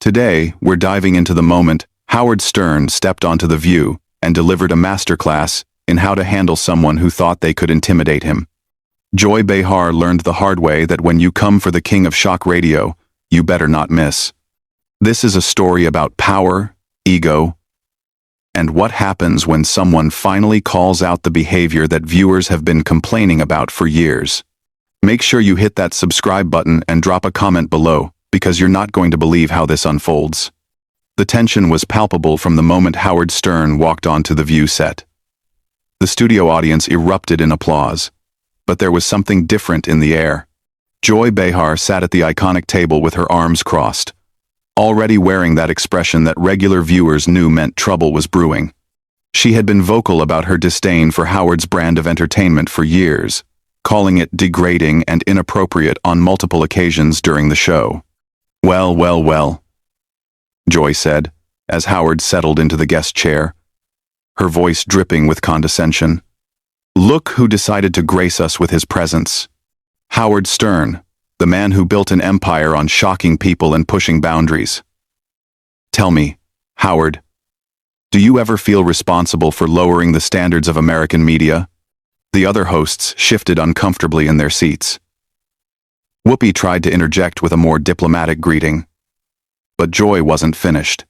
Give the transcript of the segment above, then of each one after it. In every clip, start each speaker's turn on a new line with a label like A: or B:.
A: Today, we're diving into the moment Howard Stern stepped onto The View and delivered a masterclass in how to handle someone who thought they could intimidate him. Joy Behar learned the hard way that when you come for the king of shock radio, you better not miss. This is a story about power, ego, and what happens when someone finally calls out the behavior that viewers have been complaining about for years. Make sure you hit that subscribe button and drop a comment below, because you're not going to believe how this unfolds. The tension was palpable from the moment Howard Stern walked onto the View set. The studio audience erupted in applause, but there was something different in the air. Joy Behar sat at the iconic table with her arms crossed, already wearing that expression that regular viewers knew meant trouble was brewing. She had been vocal about her disdain for Howard's brand of entertainment for years, calling it degrading and inappropriate on multiple occasions during the show. Well, Joy said, as Howard settled into the guest chair, her voice dripping with condescension. Look who decided to grace us with his presence. Howard Stern, the man who built an empire on shocking people and pushing boundaries. Tell me, Howard, do you ever feel responsible for lowering the standards of American media? The other hosts shifted uncomfortably in their seats. Whoopi tried to interject with a more diplomatic greeting. But Joy wasn't finished.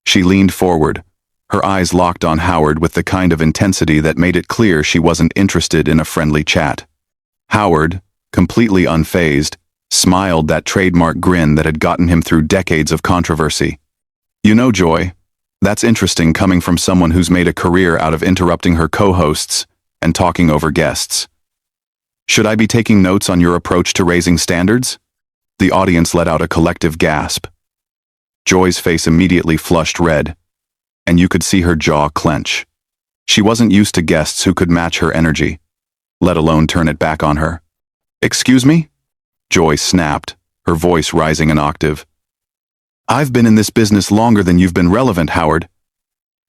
A: She leaned forward, her eyes locked on Howard with the kind of intensity that made it clear she wasn't interested in a friendly chat. Howard, completely unfazed, smiled that trademark grin that had gotten him through decades of controversy. You know, Joy, that's interesting coming from someone who's made a career out of interrupting her co-hosts and talking over guests. Should I be taking notes on your approach to raising standards? The audience let out a collective gasp. Joy's face immediately flushed red, and you could see her jaw clench. She wasn't used to guests who could match her energy, let alone turn it back on her. Excuse me? Joy snapped, her voice rising an octave. I've been in this business longer than you've been relevant, Howard.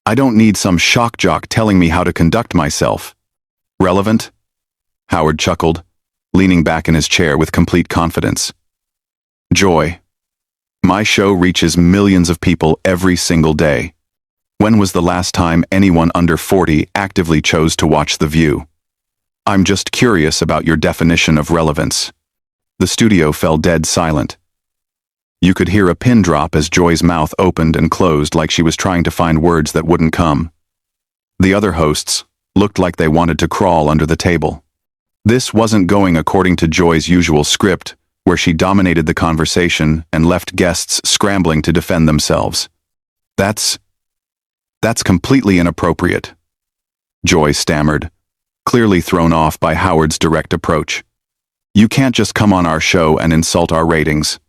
A: I don't need some shock jock telling me how to conduct myself. Relevant? Howard chuckled, leaning back in his chair with complete confidence. Joy, my show reaches millions of people every single day. When was the last time anyone under 40 actively chose to watch The View? I'm just curious about your definition of relevance. The studio fell dead silent. You could hear a pin drop as Joy's mouth opened and closed like she was trying to find words that wouldn't come. The other hosts looked like they wanted to crawl under the table. This wasn't going according to Joy's usual script, where she dominated the conversation and left guests scrambling to defend themselves. That's completely inappropriate, Joy stammered, clearly thrown off by Howard's direct approach. You can't just come on our show and insult our ratings,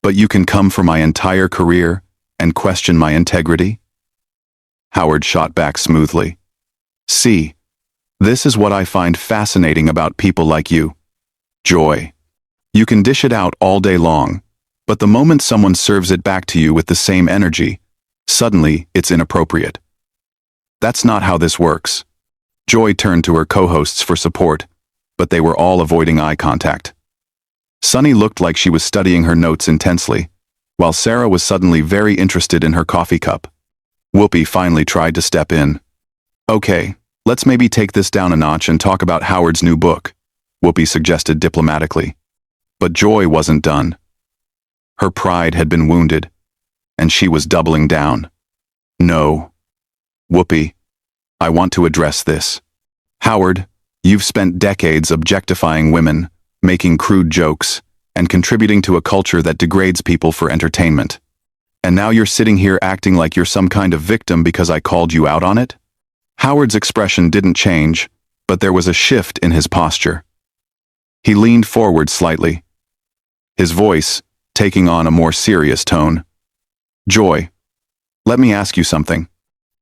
A: but you can come for my entire career and question my integrity? Howard shot back smoothly. See, this is what I find fascinating about people like you, Joy. You can dish it out all day long, but the moment someone serves it back to you with the same energy, suddenly it's inappropriate. That's not how this works. Joy turned to her co-hosts for support, but they were all avoiding eye contact. Sunny looked like she was studying her notes intensely, while Sarah was suddenly very interested in her coffee cup. Whoopi finally tried to step in. Okay, let's maybe take this down a notch and talk about Howard's new book, Whoopi suggested diplomatically. But Joy wasn't done. Her pride had been wounded, and she was doubling down. No. Whoopi, I want to address this. Howard, you've spent decades objectifying women, making crude jokes, and contributing to a culture that degrades people for entertainment. And now you're sitting here acting like you're some kind of victim because I called you out on it? Howard's expression didn't change, but there was a shift in his posture. He leaned forward slightly, his voice taking on a more serious tone. Joy, let me ask you something.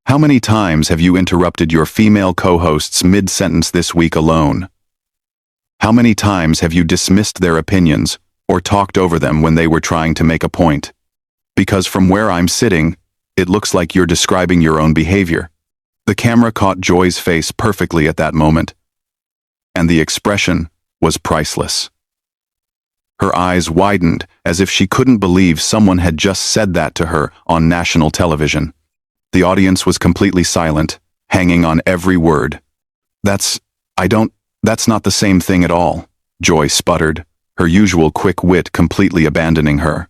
A: How many times have you interrupted your female co-hosts mid-sentence this week alone? How many times have you dismissed their opinions or talked over them when they were trying to make a point? Because from where I'm sitting, it looks like you're describing your own behavior. The camera caught Joy's face perfectly at that moment, and the expression was priceless. Her eyes widened as if she couldn't believe someone had just said that to her on national television. The audience was completely silent, hanging on every word. That's not the same thing at all, Joy sputtered, her usual quick wit completely abandoning her.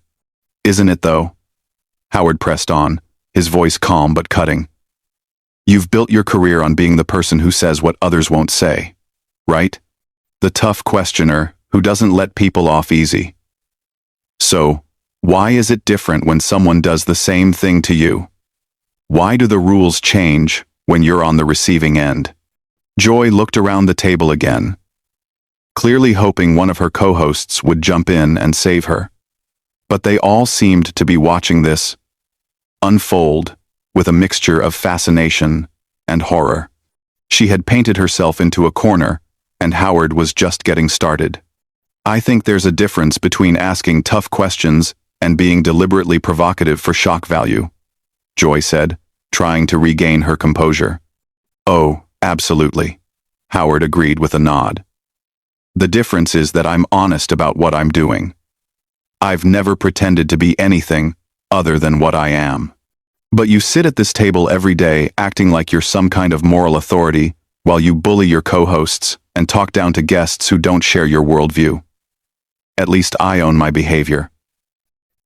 A: Isn't it though? Howard pressed on, his voice calm but cutting. You've built your career on being the person who says what others won't say, right? The tough questioner who doesn't let people off easy. So, why is it different when someone does the same thing to you? Why do the rules change when you're on the receiving end? Joy looked around the table again, clearly hoping one of her co-hosts would jump in and save her. But they all seemed to be watching this unfold with a mixture of fascination and horror. She had painted herself into a corner, and Howard was just getting started. I think there's a difference between asking tough questions and being deliberately provocative for shock value, Joy said, trying to regain her composure. Oh, absolutely, Howard agreed with a nod. The difference is that I'm honest about what I'm doing. I've never pretended to be anything other than what I am. But you sit at this table every day acting like you're some kind of moral authority while you bully your co-hosts and talk down to guests who don't share your worldview. At least I own my behavior.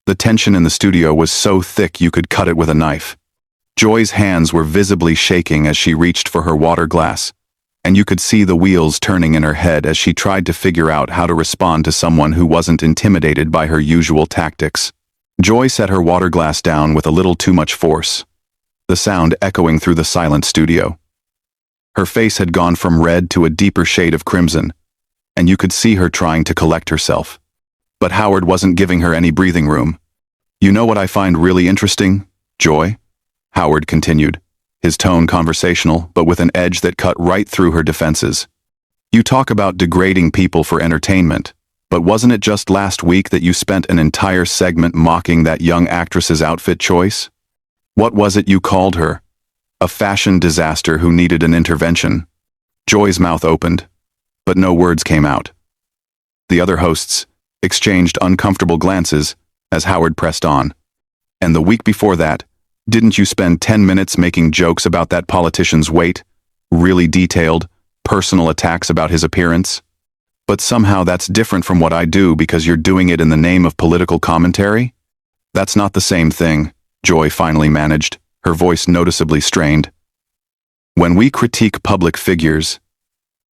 A: The tension in the studio was so thick you could cut it with a knife. Joy's hands were visibly shaking as she reached for her water glass, and you could see the wheels turning in her head as she tried to figure out how to respond to someone who wasn't intimidated by her usual tactics. Joy set her water glass down with a little too much force, the sound echoing through the silent studio. Her face had gone from red to a deeper shade of crimson, and you could see her trying to collect herself. But Howard wasn't giving her any breathing room. You know what I find really interesting, Joy? Howard continued, his tone conversational but with an edge that cut right through her defenses. You talk about degrading people for entertainment, but wasn't it just last week that you spent an entire segment mocking that young actress's outfit choice? What was it you called her? A fashion disaster who needed an intervention. Joy's mouth opened, but no words came out. The other hosts exchanged uncomfortable glances as Howard pressed on. And the week before that, didn't you spend 10 minutes making jokes about that politician's weight? Really detailed, personal attacks about his appearance? But somehow that's different from what I do because you're doing it in the name of political commentary? That's not the same thing, Joy finally managed, her voice noticeably strained. When we critique public figures,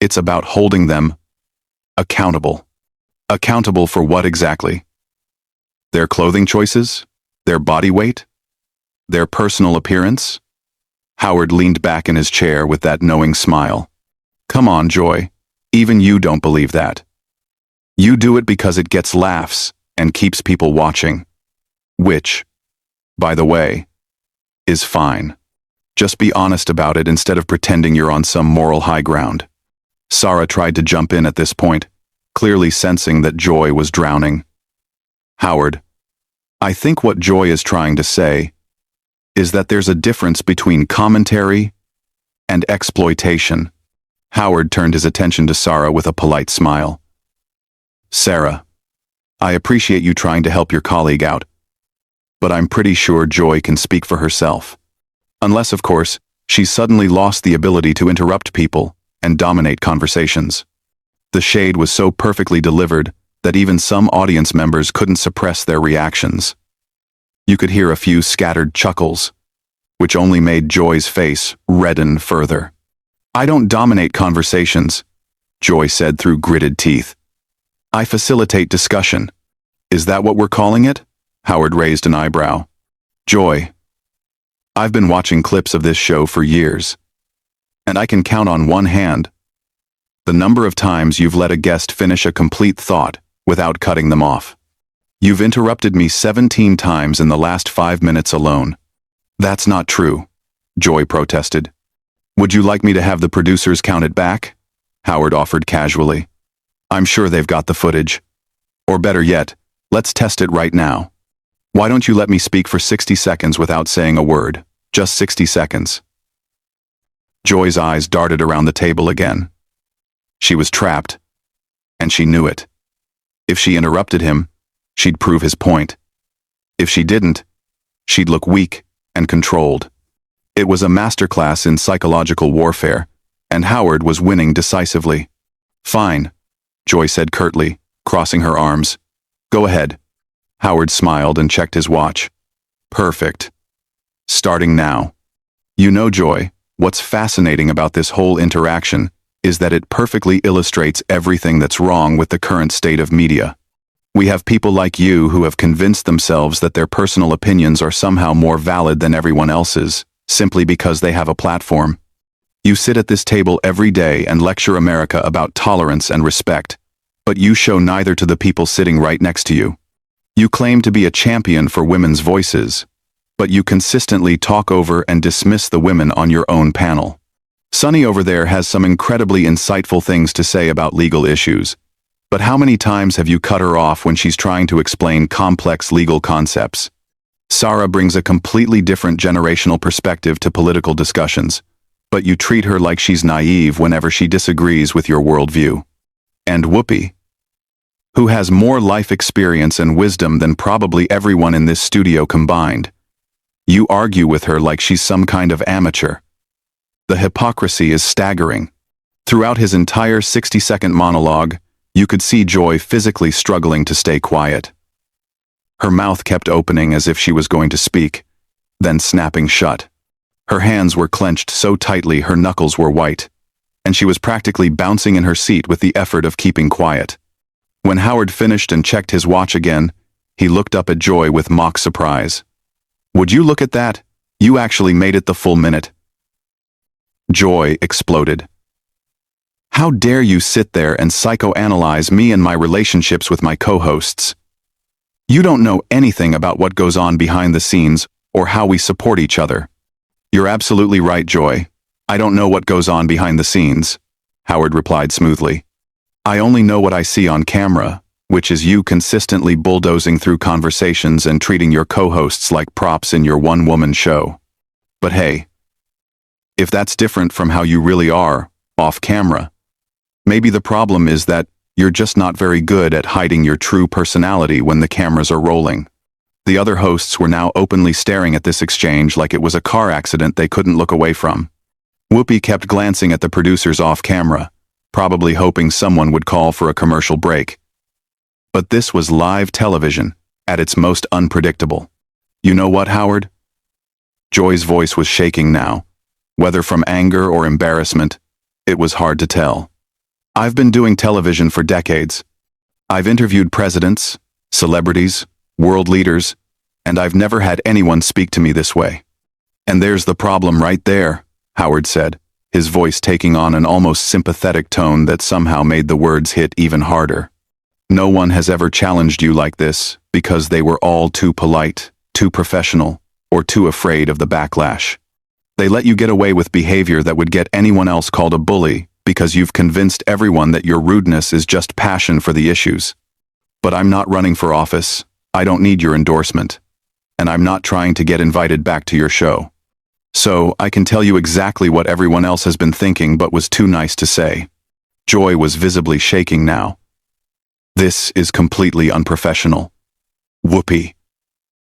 A: it's about holding them accountable. Accountable for what exactly? Their clothing choices? Their body weight? Their personal appearance? Howard leaned back in his chair with that knowing smile. Come on, Joy. Even you don't believe that. You do it because it gets laughs and keeps people watching. Which, by the way, is fine. Just be honest about it instead of pretending you're on some moral high ground. Sarah tried to jump in at this point, clearly sensing that Joy was drowning. Howard, I think what Joy is trying to say is that there's a difference between commentary and exploitation. Howard turned his attention to Sarah with a polite smile. Sarah, I appreciate you trying to help your colleague out, but I'm pretty sure Joy can speak for herself. Unless, of course, she's suddenly lost the ability to interrupt people and dominate conversations. The shade was so perfectly delivered that even some audience members couldn't suppress their reactions. You could hear a few scattered chuckles, which only made Joy's face redden further. I don't dominate conversations, Joy said through gritted teeth. I facilitate discussion. Is that what we're calling it? Howard raised an eyebrow. Joy, I've been watching clips of this show for years, and I can count on one hand the number of times you've let a guest finish a complete thought without cutting them off. You've interrupted me 17 times in the last 5 minutes alone. That's not true, Joy protested. Would you like me to have the producers count it back? Howard offered casually. I'm sure they've got the footage. Or better yet, let's test it right now. Why don't you let me speak for 60 seconds without saying a word? Just 60 seconds. Joy's eyes darted around the table again. She was trapped, and she knew it. If she interrupted him, she'd prove his point. If she didn't, she'd look weak and controlled. It was a masterclass in psychological warfare, and Howard was winning decisively. "Fine," Joy said curtly, crossing her arms. "Go ahead." Howard smiled and checked his watch. "Perfect. Starting now." You know, Joy, what's fascinating about this whole interaction is that it perfectly illustrates everything that's wrong with the current state of media. We have people like you who have convinced themselves that their personal opinions are somehow more valid than everyone else's, simply because they have a platform. You sit at this table every day and lecture America about tolerance and respect, but you show neither to the people sitting right next to you. You claim to be a champion for women's voices, but you consistently talk over and dismiss the women on your own panel. Sunny over there has some incredibly insightful things to say about legal issues, but how many times have you cut her off when she's trying to explain complex legal concepts? Sarah brings a completely different generational perspective to political discussions, but you treat her like she's naive whenever she disagrees with your worldview. And Whoopi, who has more life experience and wisdom than probably everyone in this studio combined, you argue with her like she's some kind of amateur. The hypocrisy is staggering. Throughout his entire 60-second monologue, you could see Joy physically struggling to stay quiet. Her mouth kept opening as if she was going to speak, then snapping shut. Her hands were clenched so tightly her knuckles were white, and she was practically bouncing in her seat with the effort of keeping quiet. When Howard finished and checked his watch again, he looked up at Joy with mock surprise. "Would you look at that? You actually made it the full minute." Joy exploded. "How dare you sit there and psychoanalyze me and my relationships with my co-hosts? You don't know anything about what goes on behind the scenes or how we support each other." "You're absolutely right, Joy. I don't know what goes on behind the scenes," Howard replied smoothly. "I only know what I see on camera, which is you consistently bulldozing through conversations and treating your co-hosts like props in your one-woman show. But hey, if that's different from how you really are, off camera, maybe the problem is that you're just not very good at hiding your true personality when the cameras are rolling." The other hosts were now openly staring at this exchange like it was a car accident they couldn't look away from. Whoopi kept glancing at the producers off camera, probably hoping someone would call for a commercial break. But this was live television, at its most unpredictable. "You know what, Howard?" Joy's voice was shaking now. Whether from anger or embarrassment, it was hard to tell. "I've been doing television for decades. I've interviewed presidents, celebrities, world leaders, and I've never had anyone speak to me this way. And there's the problem right there," Howard said, his voice taking on an almost sympathetic tone that somehow made the words hit even harder. "No one has ever challenged you like this because they were all too polite, too professional, or too afraid of the backlash. They let you get away with behavior that would get anyone else called a bully because you've convinced everyone that your rudeness is just passion for the issues. But I'm not running for office. I don't need your endorsement. And I'm not trying to get invited back to your show. So I can tell you exactly what everyone else has been thinking but was too nice to say." Joy was visibly shaking now. "This is completely unprofessional. Whoopi,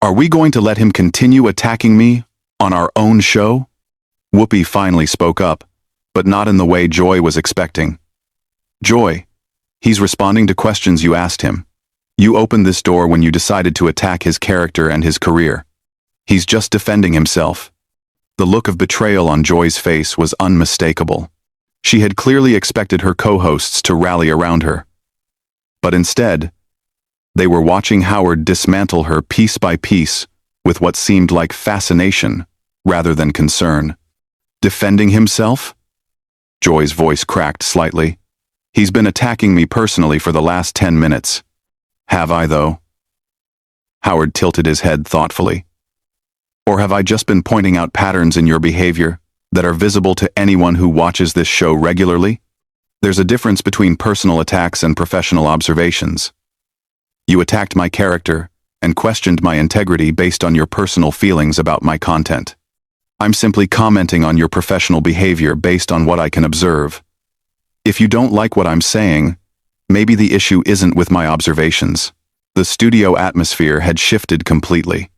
A: are we going to let him continue attacking me on our own show?" Whoopi finally spoke up, but not in the way Joy was expecting. "Joy, he's responding to questions you asked him. You opened this door when you decided to attack his character and his career. He's just defending himself." The look of betrayal on Joy's face was unmistakable. She had clearly expected her co-hosts to rally around her. But instead, they were watching Howard dismantle her piece by piece with what seemed like fascination rather than concern. "Defending himself?" Joy's voice cracked slightly. "He's been attacking me personally for the last 10 minutes. Have I, though?" Howard tilted his head thoughtfully. "Or have I just been pointing out patterns in your behavior that are visible to anyone who watches this show regularly? There's a difference between personal attacks and professional observations. You attacked my character and questioned my integrity based on your personal feelings about my content. I'm simply commenting on your professional behavior based on what I can observe. If you don't like what I'm saying, Maybe the issue isn't with my observations. The studio atmosphere had shifted completely.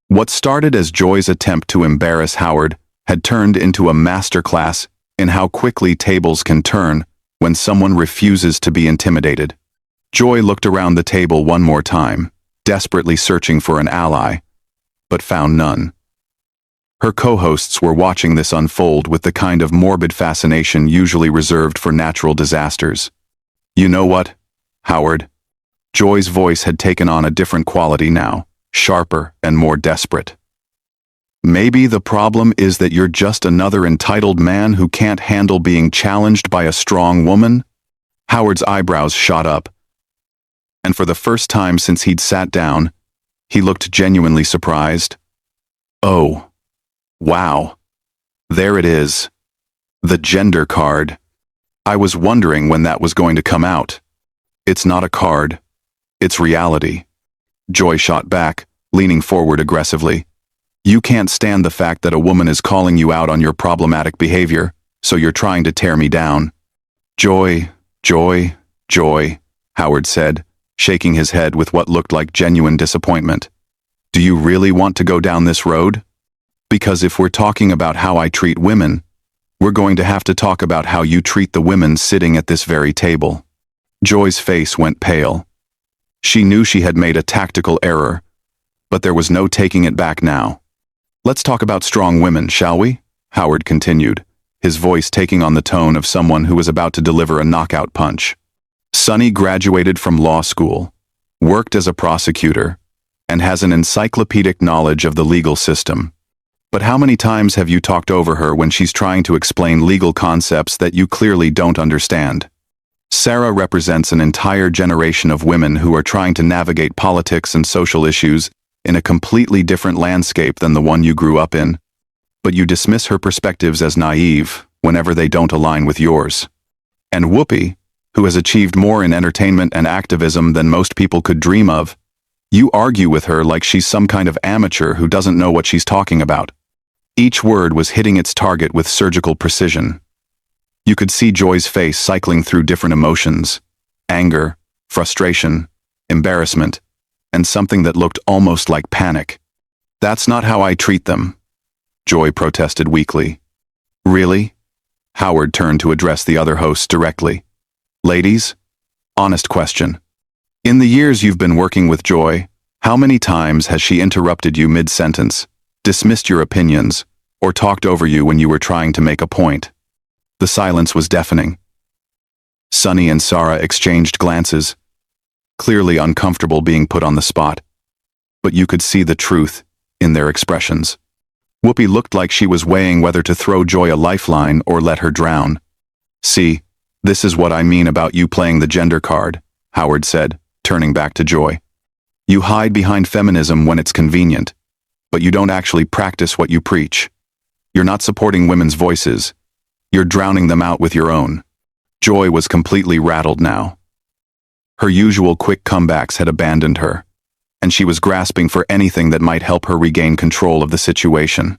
A: What started as Joy's attempt to embarrass Howard had turned into a masterclass in how quickly tables can turn when someone refuses to be intimidated. Joy looked around the table one more time, desperately searching for an ally, but found none. Her co-hosts were watching this unfold with the kind of morbid fascination usually reserved for natural disasters. You know what, Howard? Joy's voice had taken on a different quality now, sharper and more desperate. Maybe the problem is that you're just another entitled man who can't handle being challenged by a strong woman? Howard's eyebrows shot up, and for the first time since he'd sat down, he looked genuinely surprised. Oh, wow. There it is. The gender card. I was wondering when that was going to come out. It's not a card. It's reality. Joy shot back, leaning forward aggressively. You can't stand the fact that a woman is calling you out on your problematic behavior, so you're trying to tear me down. Joy, Joy, Joy, Howard said, shaking his head with what looked like genuine disappointment. Do you really want to go down this road? Because if we're talking about how I treat women, we're going to have to talk about how you treat the women sitting at this very table. Joy's face went pale. She knew she had made a tactical error, but there was no taking it back now. Let's talk about strong women, shall we? Howard continued, his voice taking on the tone of someone who was about to deliver a knockout punch. Sunny graduated from law school, worked as a prosecutor, and has an encyclopedic knowledge of the legal system. But how many times have you talked over her when she's trying to explain legal concepts that you clearly don't understand? Sarah represents an entire generation of women who are trying to navigate politics and social issues in a completely different landscape than the one you grew up in. But you dismiss her perspectives as naive whenever they don't align with yours. And Whoopi, who has achieved more in entertainment and activism than most people could dream of, you argue with her like she's some kind of amateur who doesn't know what she's talking about. Each word was hitting its target with surgical precision. You could see Joy's face cycling through different emotions: anger, frustration, embarrassment, and something that looked almost like panic. That's not how I treat them, Joy protested weakly. Really? Howard turned to address the other hosts directly. Ladies, honest question. In the years you've been working with Joy, how many times has she interrupted you mid-sentence, dismissed your opinions, or talked over you when you were trying to make a point? The silence was deafening. Sunny and Sarah exchanged glances, clearly uncomfortable being put on the spot. But you could see the truth in their expressions. Whoopi looked like she was weighing whether to throw Joy a lifeline or let her drown. See, this is what I mean about you playing the gender card, Howard said, turning back to Joy. You hide behind feminism when it's convenient, but you don't actually practice what you preach. You're not supporting women's voices. You're drowning them out with your own. Joy was completely rattled now. Her usual quick comebacks had abandoned her, and she was grasping for anything that might help her regain control of the situation.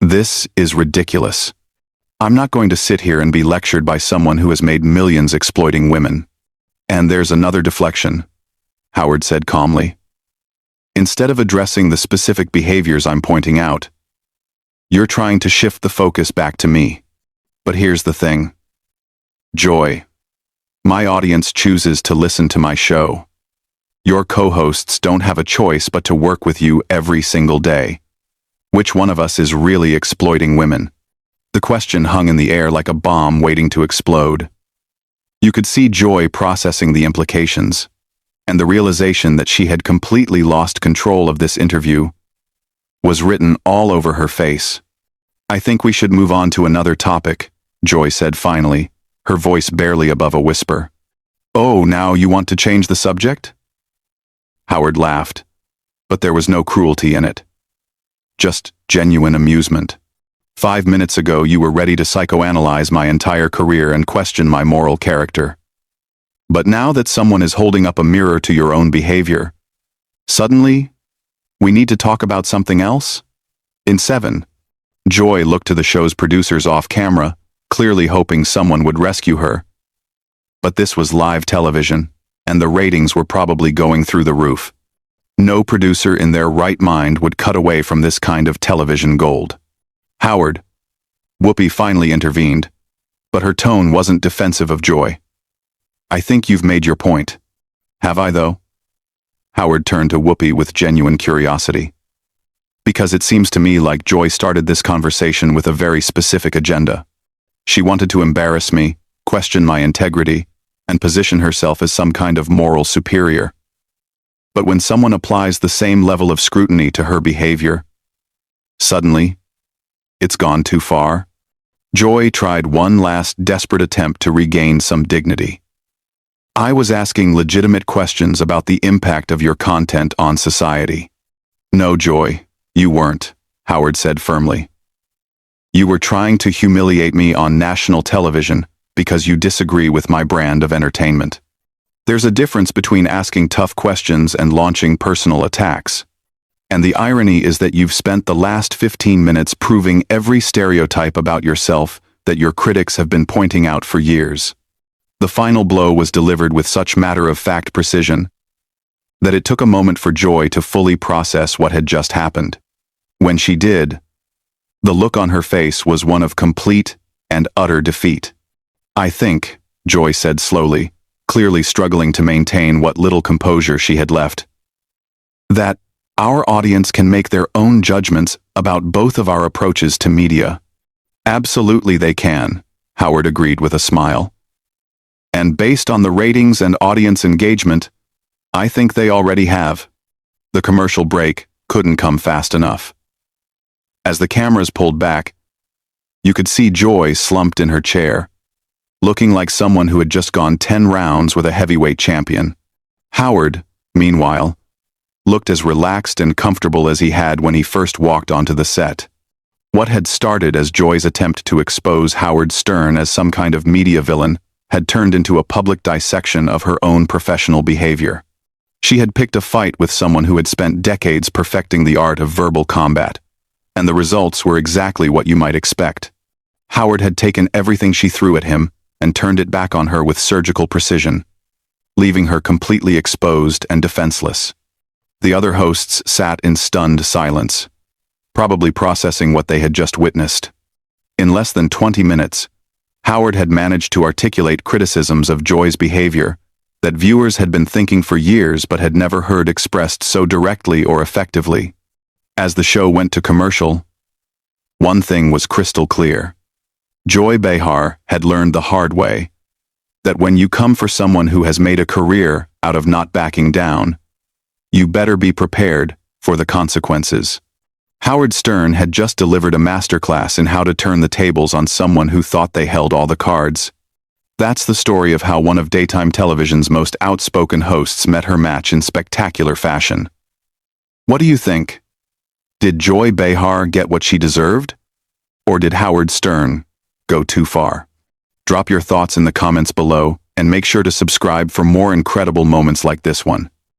A: This is ridiculous. I'm not going to sit here and be lectured by someone who has made millions exploiting women. And there's another deflection, Howard said calmly. Instead of addressing the specific behaviors I'm pointing out, you're trying to shift the focus back to me. But here's the thing. Joy, my audience chooses to listen to my show. Your co-hosts don't have a choice but to work with you every single day. Which one of us is really exploiting women? The question hung in the air like a bomb waiting to explode. You could see Joy processing the implications, and the realization that she had completely lost control of this interview was written all over her face. I think we should move on to another topic, Joy said finally, her voice barely above a whisper. Oh, now you want to change the subject? Howard laughed, but there was no cruelty in it. Just genuine amusement. 5 minutes ago you were ready to psychoanalyze my entire career and question my moral character. But now that someone is holding up a mirror to your own behavior, suddenly, we need to talk about something else? In 7, Joy looked to the show's producers off camera, clearly hoping someone would rescue her. But this was live television, and the ratings were probably going through the roof. No producer in their right mind would cut away from this kind of television gold. Howard. Whoopi finally intervened, but her tone wasn't defensive of Joy. I think you've made your point. Have I, though? Howard turned to Whoopi with genuine curiosity. Because it seems to me like Joy started this conversation with a very specific agenda. She wanted to embarrass me, question my integrity, and position herself as some kind of moral superior. But when someone applies the same level of scrutiny to her behavior, suddenly, it's gone too far. Joy tried one last desperate attempt to regain some dignity. I was asking legitimate questions about the impact of your content on society. No, Joy, you weren't, Howard said firmly. You were trying to humiliate me on national television because you disagree with my brand of entertainment. There's a difference between asking tough questions and launching personal attacks. And the irony is that you've spent the last 15 minutes proving every stereotype about yourself that your critics have been pointing out for years. The final blow was delivered with such matter-of-fact precision that it took a moment for Joy to fully process what had just happened. When she did, the look on her face was one of complete and utter defeat. I think, Joy said slowly, clearly struggling to maintain what little composure she had left, that our audience can make their own judgments about both of our approaches to media. Absolutely they can, Howard agreed with a smile. And based on the ratings and audience engagement, I think they already have. The commercial break couldn't come fast enough. As the cameras pulled back, you could see Joy slumped in her chair, looking like someone who had just gone 10 rounds with a heavyweight champion. Howard, meanwhile, looked as relaxed and comfortable as he had when he first walked onto the set. What had started as Joy's attempt to expose Howard Stern as some kind of media villain had turned into a public dissection of her own professional behavior. She had picked a fight with someone who had spent decades perfecting the art of verbal combat, and the results were exactly what you might expect. Howard had taken everything she threw at him and turned it back on her with surgical precision, leaving her completely exposed and defenseless. The other hosts sat in stunned silence, probably processing what they had just witnessed. In less than 20 minutes, Howard had managed to articulate criticisms of Joy's behavior that viewers had been thinking for years but had never heard expressed so directly or effectively. As the show went to commercial, one thing was crystal clear. Joy Behar had learned the hard way that when you come for someone who has made a career out of not backing down, you better be prepared for the consequences. Howard Stern had just delivered a masterclass in how to turn the tables on someone who thought they held all the cards. That's the story of how one of daytime television's most outspoken hosts met her match in spectacular fashion. What do you think? Did Joy Behar get what she deserved? Or did Howard Stern go too far? Drop your thoughts in the comments below and make sure to subscribe for more incredible moments like this one.